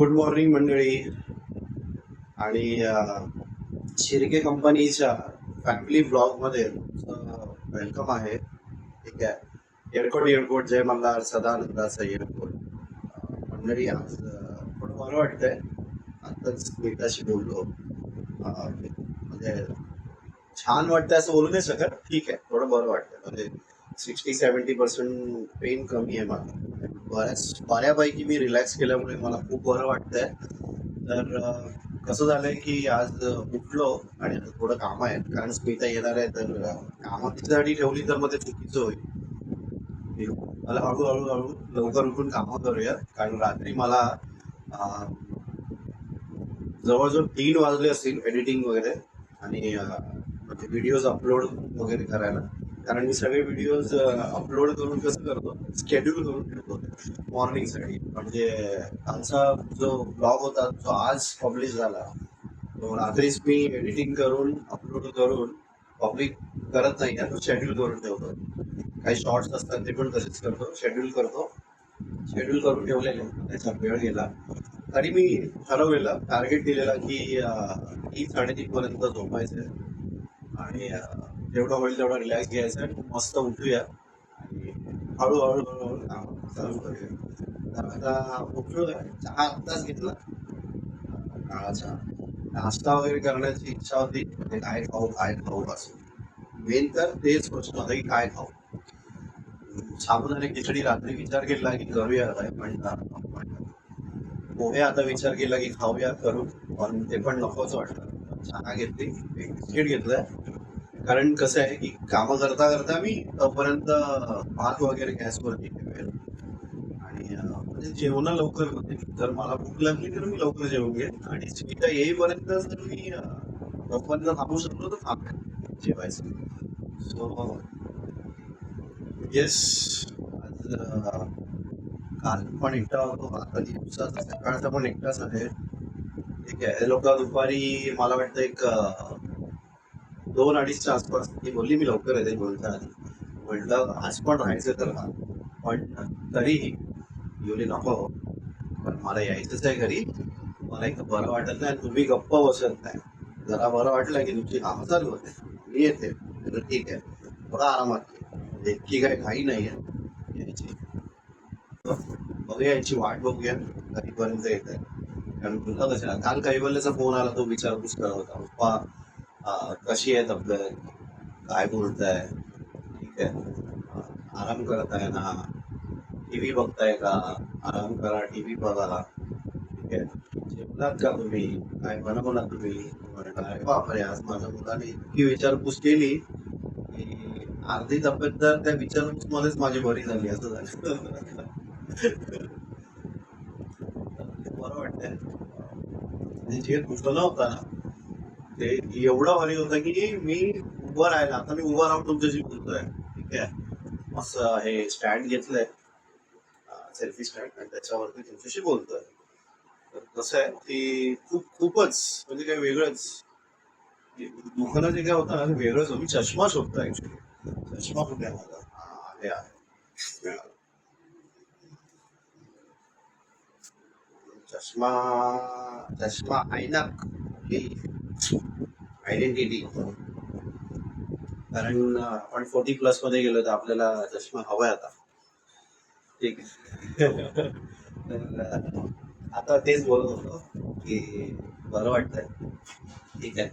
Good morning मंडळी. आणि शिर्के कंपनीच्या फॅमिली ब्लॉगमध्ये वेलकम आहे. ठीक आहे. एअरपोर्ट जय मल्हार सदानंदाचा एअरपोर्ट. मंडळी आज थोडं बरं वाटतंय. आताच नीताशी बोललो. म्हणजे छान वाटतं असं बोलू नाही शकत. ठीक आहे, थोडं बरं वाटतं. म्हणजे 60-70% पेन कमी आहे मला. बऱ्यापैकी मी रिलॅक्स केल्यामुळे मला खूप बरं वाटतंय. तर कसं झालंय की आज उठलो आणि आता थोडं काम आहे, कारण स्मिता येणार आहे. तर कामं तिच्यासाठी ठेवली तर मग ते चुकीचं होईल. मला हळूहळू लवकर उठून कामं करूया, कारण रात्री मला जवळजवळ 3 वाजले असतील एडिटिंग वगैरे आणि म्हणजे व्हिडिओज अपलोड वगैरे करायला. कारण मी सगळे व्हिडिओज अपलोड करून कसं करतो, शेड्यूल करून ठेवतो मॉर्निंगसाठी. म्हणजे कालचा जो ब्लॉग होता जो आज पब्लिश झाला, तो रात्रीच मी एडिटिंग करून अपलोड करून पब्लिक करत नाही, तो शेड्यूल करून ठेवतो. काही शॉर्ट्स असतात ते पण तसेच करतो, शेड्यूल करून ठेवलेले. त्याचा वेळ गेला तरी मी ठरवलेलं, टार्गेट दिलेला की 3-3:30 पर्यंत झोपायचं आणि जेवढं होईल तेवढा रिलॅक्स घ्यायचा आणि मस्त उठूया आणि हळूहळू काम चालू करूया. तर आता उठलो, चहा आत्ताच घेतला, काळाचा नाश्ता वगैरे करण्याची इच्छा होती. काय खाऊ असं मेन तर तेच प्रश्न होता की काय खाऊ. साबुदाणे खिचडी रात्री विचार केला की करूया काय, पण पोहे आता विचार केला की खाऊया करून, पण ते पण नकोच वाटतं. चहा घेतली, एक बिस्किट घेतलंय. कारण कसं आहे की कामं करता करता मी तोपर्यंत भात वगैरे गॅसवरती ठेवेल आणि म्हणजे जेवण लवकर होते. जर मला भूक लागली तर मी लवकर जेवून घेईन आणि स्मिता येईपर्यंत जर मी तोपर्यंत थांबू शकलो तर थांबेल जेवायचं. सो येस, आज काल पण एकटा होतो, आता दिवसाचा सकाळचा पण एकटाच आहे. ठीक आहे. लोक दुपारी मला वाटतं एक 2-2:30च्या आसपास ती बोलली मी लवकर येते बोलता आधी. म्हटलं आज पण राहायचं तर राहा, पण तरीही येऊन नको, पण मला यायचंच आहे घरी. मला एक बरं वाटत नाही, तुम्ही गप्प बसत नाही. जरा बरं वाटलं की तुमची कामं चालू होते, मी येते. ठीक आहे, थोडा आरामात, इतकी काही घाई नाही आहे यायची. बघूया, याची वाट बघूया कधीपर्यंत येत आहे. कारण तुला कसं काल कैवल्याचा फोन आला, तो विचारपूस करत होता, पप्पा कशी आहे तब्येत, काय बोलताय, ठीक आहे, आराम करत आहे ना, टीव्ही बघताय का, आराम करा, टीव्ही बघा, ठीक आहे, जेवलात का तुम्ही, काय बनवला तुम्ही. अरे बापरे, आज माझ्या मुलाने इतकी विचारपूस केली की अर्धी तब्येत तर त्या विचारपूस मध्येच माझी बरी झाली, असं झालं. बरं वाटतंय. जे दुखलं होता ना ते एवढं भारी होतं की मी उभं राहिला, आता मी उभं राहून तुमच्याशी बोलतोय. ठीक आहे, मस्त हे स्टँड घेतलंय, सेल्फी स्टँड, आणि त्याच्यावरती तुमच्याशी बोलतोय. तर कसं आहे की खूपच म्हणजे काय वेगळंच दुखणं जे काय होतं ना ते वेगळंच होतं. मी चष्मा शोधतो ऍक्च्युली, चष्मा कुठे आहे माझा, हे आहे चष्मा. चष्मा ऐनक आयडेंटिटी. कारण आपण 40+ मध्ये गेलो तर आपल्याला चष्मा हवाय आता. ठीक आहे. तर आता तेच बोलत होतो की बरं वाटतंय. ठीक आहे.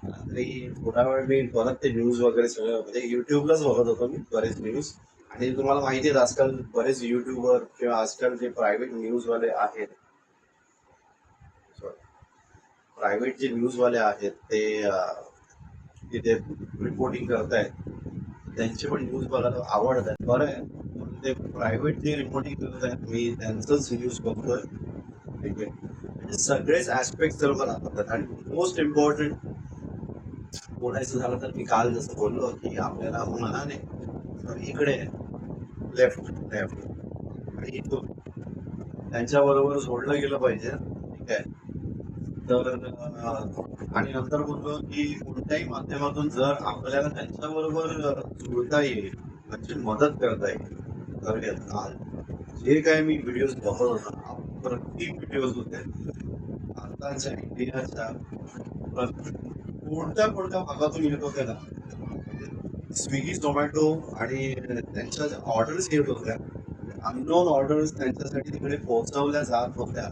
रात्री थोडा वेळ मी परत ते न्यूज वगैरे सगळं म्हणजे युट्यूबलाच बघत होतो मी बरेच न्यूज. आणि तुम्हाला माहिती आहे आजकाल बरेच युट्यूबर किंवा आजकाल जे प्रायव्हेट न्यूजवाले आहेत, प्रायव्हेट जे न्यूजवाले आहेत ते तिथे रिपोर्टिंग करतायत, त्यांचे पण न्यूज बघायला आवडतात. बरं आहे, म्हणून ते प्रायव्हेट जे रिपोर्टिंग करत आहेत मी त्यांचंच न्यूज बघतोय. ठीक आहे, म्हणजे सगळेच ऍस्पेक्ट सर्व दाखवतात. आणि मोस्ट इम्पॉर्टंट बोलायचं झालं तर मी काल जसं बोललो की आपल्याला मनाने इकडे लेफ्ट लेफ्ट आणि इथून त्यांच्याबरोबर जोडलं गेलं पाहिजे. ठीक आहे. तर आणि नंतर बोललो की कोणत्याही माध्यमातून जर आपल्याला त्यांच्याबरोबर जुळता येईल, म्हणजे मदत करता येईल, तर काल जे काय मी व्हिडिओज बघत होतो अप्रतिम व्हिडिओज होते. आताच्या इंडियाच्या कोणत्या कोणत्या भागातून येत होत्या ना, स्विगी झोमॅटो आणि त्यांच्या ज्या ऑर्डर्स येत होत्या, अननोन ऑर्डर्स त्यांच्यासाठी तिकडे पोहोचवल्या जात होत्या.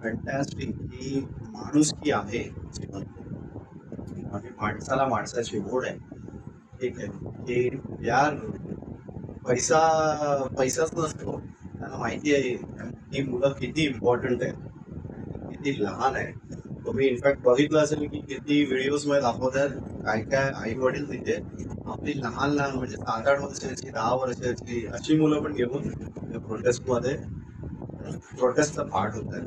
फॅन्टॅस्टिक. ही माणुसकी आहे जीवन आणि माणसाला माणसाची ओढ आहे. ठीक आहे की यार पैसा पैसाच नसतो. त्यांना माहिती आहे ही मुलं किती इम्पॉर्टंट आहे, किती लहान आहे. तुम्ही इनफॅक्ट बघितलं असेल की किती व्हिडिओज मध्ये दाखवतात काय काय आई वडील तिथे आपली लहान लहान म्हणजे 7-8 वर्षाची 10 वर्षाची अशी मुलं पण घेऊन प्रोटेस्ट मध्ये प्रोटेस्टचा पार्ट होत आहे.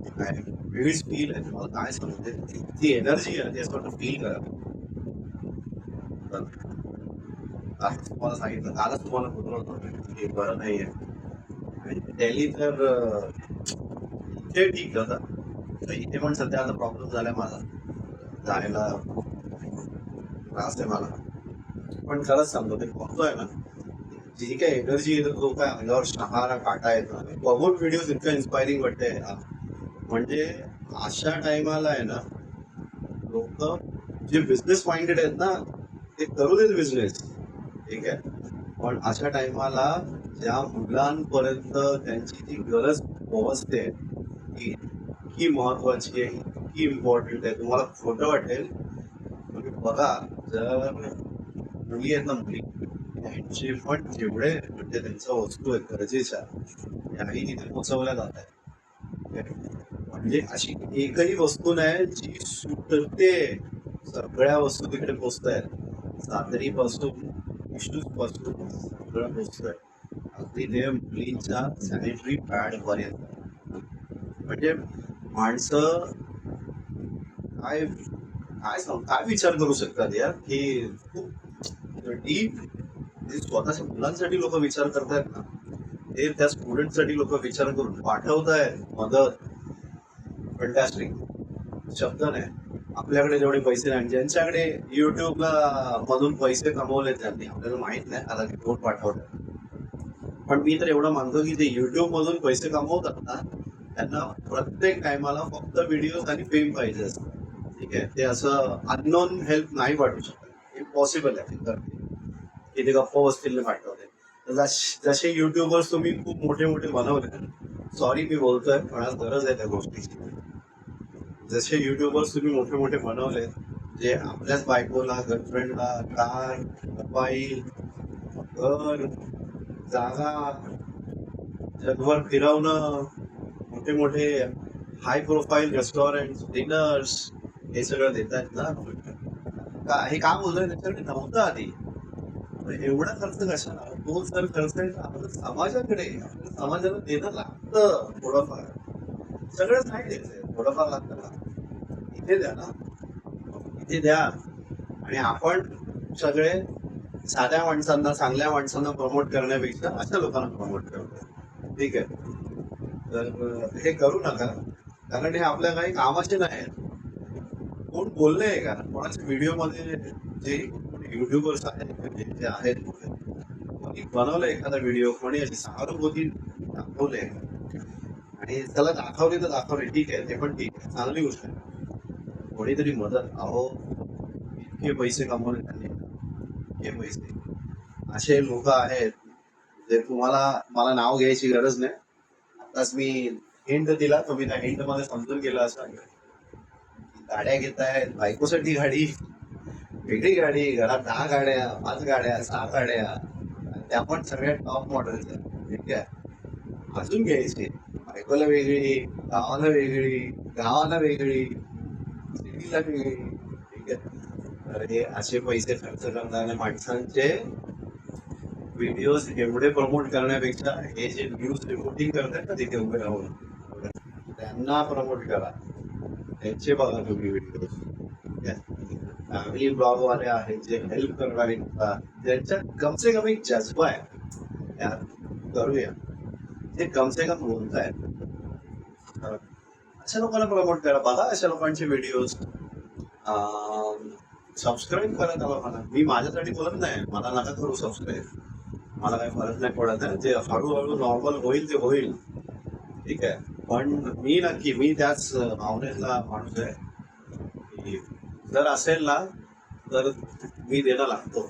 काय वेगळीच फील आहे. तुम्हाला काय सांगते ती एनर्जी आहे ती असं फील करा. कालच तुम्हाला सांगितलं, कालच तुम्हाला बोललो होतो की बरं नाहीये. आणि दिल्ली तर इथे ठीक होतं. तर इथे पण सध्या आता प्रॉब्लेम झालाय माझा, जायला त्रास आहे मला. पण खरंच सांगतो ते बघतोय ना, जी काही एनर्जी येतो तो काय अंगावर शहारा काटा येतो. बघून व्हिडिओ इतकं इन्स्पायरिंग वाटते. म्हणजे अशा टायमाला आहे ना, लोक जे बिझनेस माइंडेड आहेत ना ते करू देत बिझनेस, ठीक आहे. पण अशा टायमाला ज्या मुलांपर्यंत त्यांची जी गरज पोहोचते ती इतकी महत्वाची आहे, इतकी इम्पॉर्टंट आहे. तुम्हाला खोटं वाटेल तुम्ही बघा, जर मुली आहेत ना मुली, त्यांचे पण जेवढे म्हणजे त्यांच्या वस्तू आहेत गरजेच्या त्याही तिथे पोहोचवल्या जात आहेत. म्हणजे अशी एकही वस्तू नाही जी सुटते. सगळ्या वस्तू तिकडे पोहोचत आहेत. सादरी पासून इश्यूज पासून सगळं पोहोचतंय. अगदी ते मुलींच्या सॅनिटरी पॅड पर्यंत. म्हणजे माणसं काय काय विचार करू शकतात यार की खूप डीप. स्वतःच्या मुलांसाठी लोक विचार करतायत ना, ते त्या स्टुडंटसाठी लोक विचार करून पाठवतायत मदत. फंटॅस्टिक. शब्द नाही. आपल्याकडे जेवढे पैसे नाही, ज्यांच्याकडे युट्यूबला मधून पैसे कमवले त्यांनी आपल्याला माहित नाही आता ते कोण पाठवतात. पण मी तर एवढं मानतो की ते युट्यूब मधून पैसे कमवतात ना, त्यांना प्रत्येक टायमाला फक्त व्हिडिओज आणि फेम पाहिजे असतं. ठीक आहे, ते असं अननोन हेल्प नाही पाठवू शकत. इम्पॉसिबल आहे की ते गप्प बसतील पाठवते. जसे युट्यूबर्स तुम्ही खूप मोठे मोठे बनवले, सॉरी मी बोलतोय पण आज गरज आहे त्या गोष्टीची. जसे युट्यूबर्स तुम्ही मोठे मोठे बनवले, जे आपल्याच बायकोला गर्लफ्रेंडला कार मोबाईल घर जागा जगभर फिरवणं, मोठे मोठे हाय प्रोफाईल रेस्टॉरंट डिनर्स हे सगळं देत आहेत ना. हे काम बोलतोय त्याच्याकडे नव्हतं आधी. एवढा खर्च कशाला? तो जर खर्च आहे आपल्या समाजाकडे, आपल्या समाजाला देणं लागतं थोडंफार. सगळंच नाही द्यायचंय, थोडंफार लागतं ना. इथे द्या ना, इथे द्या. आणि आपण सगळे साध्या माणसांना चांगल्या माणसांना प्रमोट करण्यापेक्षा अशा लोकांना प्रमोट करतो. ठीक आहे, तर हे करू नका, कारण हे आपल्या काही कामाचे नाही. कोण बोललंय का कोणाच्या व्हिडिओ मध्ये? जे युट्यूबर्स आहेत जे आहेत कोणी बनवलं एखादा व्हिडिओ, कोणी अशी सहानुभूती दाखवले आणि त्याला दाखवले तर दाखवले, ठीक आहे, ते पण ठीक आहे, चांगली गोष्ट आहे. कोणीतरी मदत. अहो इतके पैसे कमवले त्यांनी, हे पैसे. असे लोक आहेत जे मला नाव घ्यायची गरज नाही. आताच मी हिंट दिला, तुम्ही त्या हिंट मध्ये समजून गेला असं. गाड्या घेत आहेत, बायकोसाठी गाडी, वेगळी गाडी, घरात 10 गाड्या 5 गाड्या 6 गाड्या, त्या पण सगळ्या टॉप मॉडेलच्या. ठीक आहे, अजून घ्यायची. बायकोला वेगळी, गावाला वेगळी, गावाला वेगळी, सिटीला वेगळी. ठीक आहे, तर हे असे पैसे खर्च करणाऱ्या माणसांचे व्हिडिओज एवढे प्रमोट करण्यापेक्षा हे जे न्यूज रिपोर्टिंग करतात ना तिथे उभे राहून, त्यांना प्रमोट करा. त्यांचे बघा तुम्ही व्हिडिओ. फॅमिली ब्लॉग वाले आहेत जे हेल्प करणारे, ज्यांच्या कमसे कम एक जज्बा आहे यार करूया, ते कमसे कम बोलतायत, अशा लोकांना प्रमोट करा. बघा अशा लोकांचे व्हिडिओज. सबस्क्राईब करा त्या लोकांना. मी माझ्यासाठी बोलत नाही, मला नका करू सबस्क्राईब. मला काही फरक नाही पडत आहे. ते हळूहळू नॉर्मल होईल ते होईल, ठीक आहे. पण मी त्याच भावनेतला माणूस आहे की जर असेल ना तर मी देणं लागतो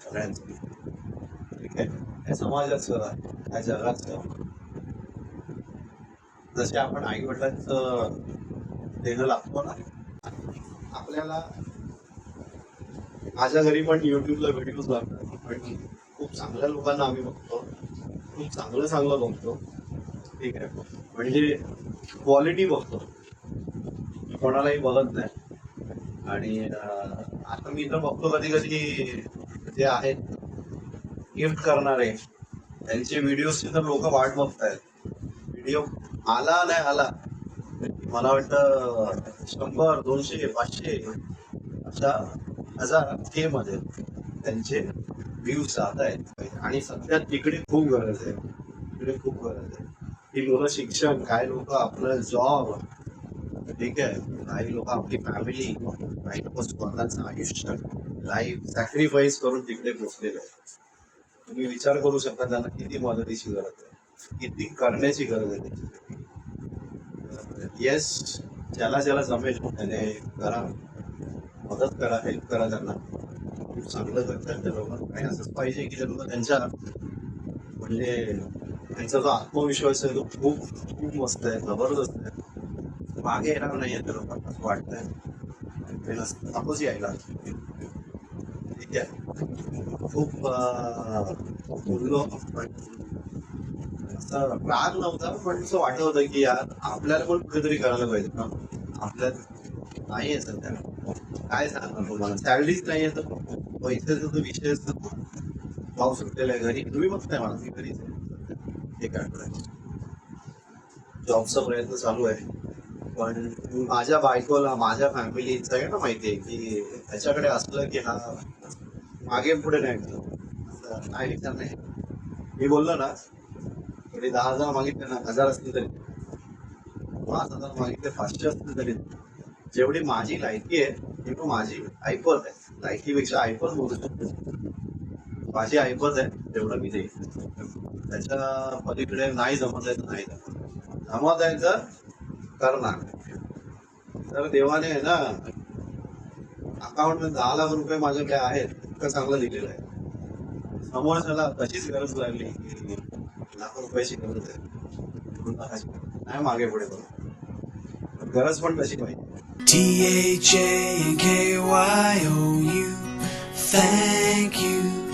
सगळ्यांचं, ठीक आहे. या समाजाचं, या जगाचं जसे आपण आई वडिलांचं देणं लागतो ना, आपल्याला. माझ्या घरी पण युट्यूबला व्हिडिओज लागतात, पण खूप चांगल्या लोकांना आम्ही बघतो, खूप चांगलं बघतो, ठीक आहे. म्हणजे क्वालिटी बघतो, कोणालाही बघत नाही. आणि आता मी तर बघतो कधी कधी जे आहेत गिफ्ट करणारे त्यांचे व्हिडिओची तर लोक वाट बघतायत. व्हिडिओ आला नाही आला, मला वाटतं 100, 200, 500 अशा 1000 के मध्ये त्यांचे व्ह्यूज जात आहेत. आणि सध्या तिकडे खूप गरज आहे. ही लोक शिक्षण, काही लोक आपलं जॉब, ठीक आहे, काही लोक आपली फॅमिली, काही लोक स्वतःचं आयुष्य, लाईफ सॅक्रिफाईस करून तिकडे पोहोचलेले आहेत. तुम्ही विचार करू शकता त्यांना किती मदतीची गरज आहे, किती करण्याची गरज आहे. येस, ज्याला जमेल त्याने करा, मदत करा, हेल्प करा त्यांना. खूप चांगलं करतात ते लोक. आणि असंच पाहिजे की ते लोक त्यांच्या म्हणजे त्यांचा जो आत्मविश्वास आहे तो खूप खूप मस्त आहे, जबरदस्त आहे. मागे येणार नाही आहे त्या लोकांना असं वाटतंय, तापच यायला, ठीक आहे. खूप बोललो पण असं राग नव्हता, पण असं वाटत होतं की यार आपल्याला पण कुठेतरी करायला पाहिजे ना. आपल्याला नाही आहे सध्या, काय सांगणार तुम्हाला, सॅलरीच नाही आहे तर पैशाचा जो विषय असतो पाहू सुटलेला आहे. घरी तुम्ही बघताय मला, मी घरीच आहे, एक आठवड्यात जॉबचा प्रयत्न चालू आहे. पण माझ्या बायकोला, माझ्या फॅमिली सगळ्यांना माहिती आहे की त्याच्याकडे असलं की हा मागे पुढे नाही असं नाही विचार नाही. मी बोललो ना, थोडी 10,000 मागितले ना, 1000 असतील तरी, 5,000 मागितले, 500 असतील तरी, जेवढी माझी लायकी आहे तेवढी माझी ऐपत आहे. लायकीपेक्षा ऐपत बोलू शकतो, माझी ऐपत आहे तेवढं मी देईल. त्याच्या पलीकडे नाही जमत आहे तर नाही जमत आहे तर करणार. तर देवाने आहे ना अकाउंट मध्ये 10 लाख रुपये माझ्याकडे आहेत, इतकं चांगलं लिहिलेलं आहे. समोरच्याला कशीच गरज लागली की लाख रुपयाची गरज आहे, नाही मागे पुढे करू, गरज पण कशी पाहिजे. THANKYOU, thank you.